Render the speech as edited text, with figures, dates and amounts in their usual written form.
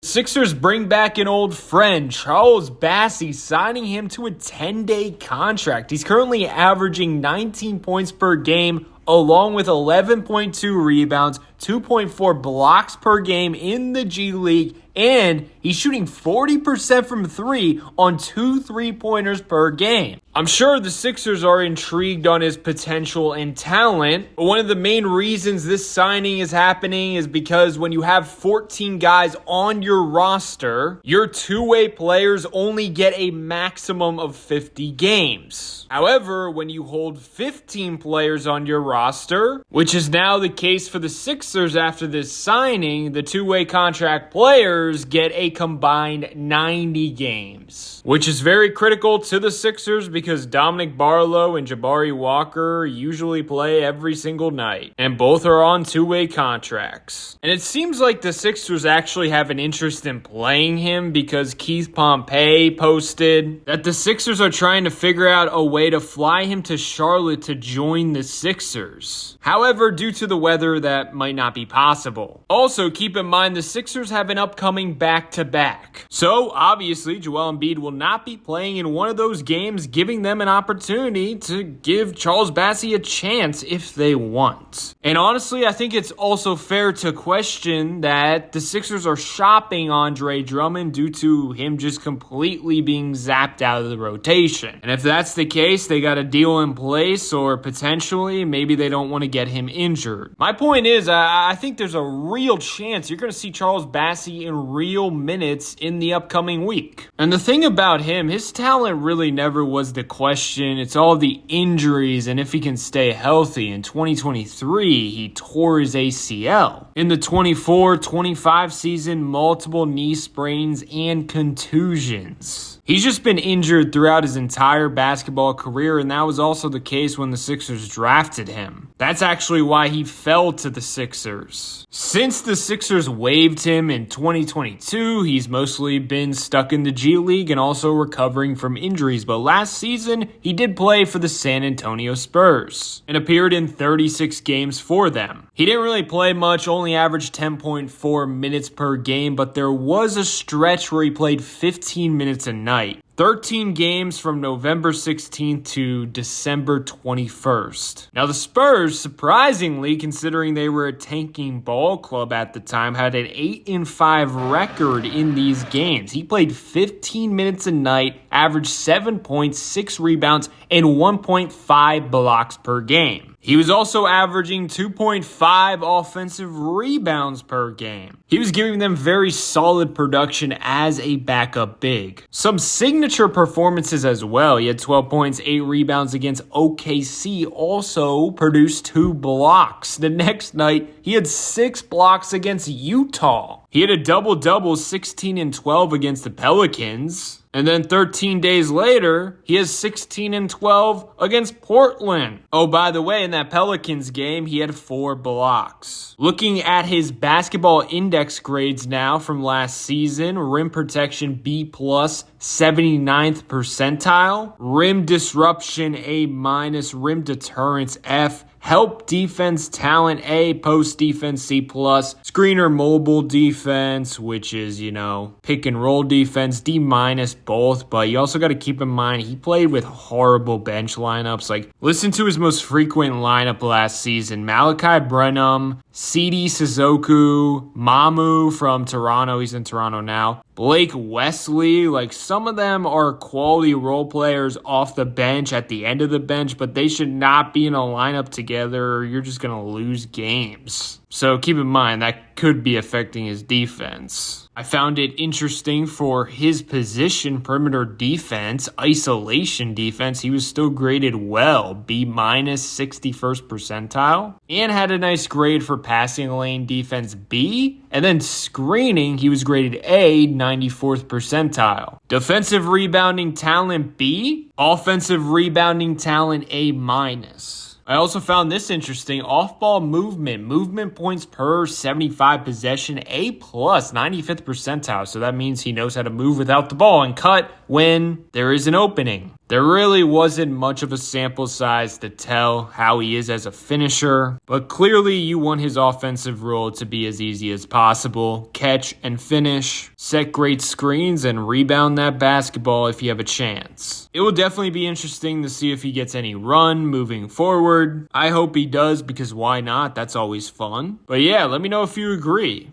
Sixers bring back an old friend, Charles Bassey, signing him to a 10-day contract. He's currently averaging 19 points per game, along with 11.2 rebounds, 2.4 blocks per game in the G League, and he's shooting 40% from three on 2 3-pointers per game. I'm sure the Sixers are intrigued on his potential and talent, but one of the main reasons this signing is happening is because when you have 14 guys on your roster, your two-way players only get a maximum of 50 games. However, when you hold 15 players on your roster, which is now the case for the Sixers after this signing, the two-way contract players get a combined 90 games, which is very critical to the Sixers because Dominic Barlow and Jabari Walker usually play every single night, and both are on two-way contracts. And it seems like the Sixers actually have an interest in playing him because Keith Pompey posted that the Sixers are trying to figure out a way to fly him to Charlotte to join the Sixers. However, due to the weather, that might not be possible. Also, keep in mind the Sixers have an upcoming back-to-back. So, obviously, Joel Embiid will not be playing in one of those games, giving them an opportunity to give Charles Bassey a chance if they want. And honestly, I think it's also fair to question that the Sixers are shopping Andre Drummond due to him just completely being zapped out of the rotation. And if that's the case, they got a deal in place, or potentially maybe they don't want to get him injured. My point is, I think there's a real chance you're going to see Charles Bassey in real minutes in the upcoming week. And the thing about him, his talent really never was the question. It's all the injuries and if he can stay healthy. In 2023, he tore his ACL. In the 24-25 season, multiple knee sprains and contusions. He's just been injured throughout his entire basketball career, and that was also the case when the Sixers drafted him. That's actually why he fell to the Sixers. Since the Sixers waived him in 2022, he's mostly been stuck in the G League and also recovering from injuries, but last season, he did play for the San Antonio Spurs and appeared in 36 games for them. He didn't really play much, only averaged 10.4 minutes per game, but there was a stretch where he played 15 minutes a night. 13 games from November 16th to December 21st. Now, the Spurs, surprisingly, considering they were a tanking ball club at the time, had an 8-5 record in these games. He played 15 minutes a night, averaged 7 points, 6 rebounds, and 1.5 blocks per game. He was also averaging 2.5 offensive rebounds per game. He was giving them very solid production as a backup big. Some signature performances as well. He had 12 points, 8 rebounds against OKC, also produced 2 blocks. The next night, he had 6 blocks against Utah. He had a double-double, 16 and 12 against the Pelicans. And then 13 days later, he has 16 and 12 against Portland. Oh, by the way, in that Pelicans game, he had 4 blocks. Looking at his basketball index grades now from last season, rim protection B+, 79th percentile, rim disruption A-, rim deterrence F, help defense talent A, post defense C+, screener mobile defense, which is, pick and roll defense, D- both. But you also got to keep in mind he played with horrible bench lineups. Like, listen to his most frequent lineup last season: Malachi Branham, CD Suzuku, Mamu from Toronto, he's in Toronto now, Blake Wesley. Like, some of them are quality role players off the bench at the end of the bench, but they should not be in a lineup together or you're just going to lose games. So keep in mind that could be affecting his defense. I found it interesting for his position, perimeter defense, isolation defense. He was still graded well, B-, 61st percentile, and had a nice grade for passing lane defense, B, and then screening, he was graded A, 94th percentile. Defensive rebounding talent, B, offensive rebounding talent, A-. I also found this interesting. Off-ball movement points per 75 possession, A+, 95th percentile. So that means he knows how to move without the ball and cut when there is an opening. There really wasn't much of a sample size to tell how he is as a finisher, but clearly you want his offensive role to be as easy as possible. Catch and finish, set great screens, and rebound that basketball if you have a chance. It will definitely be interesting to see if he gets any run moving forward. I hope he does, because why not? That's always fun. But yeah, let me know if you agree.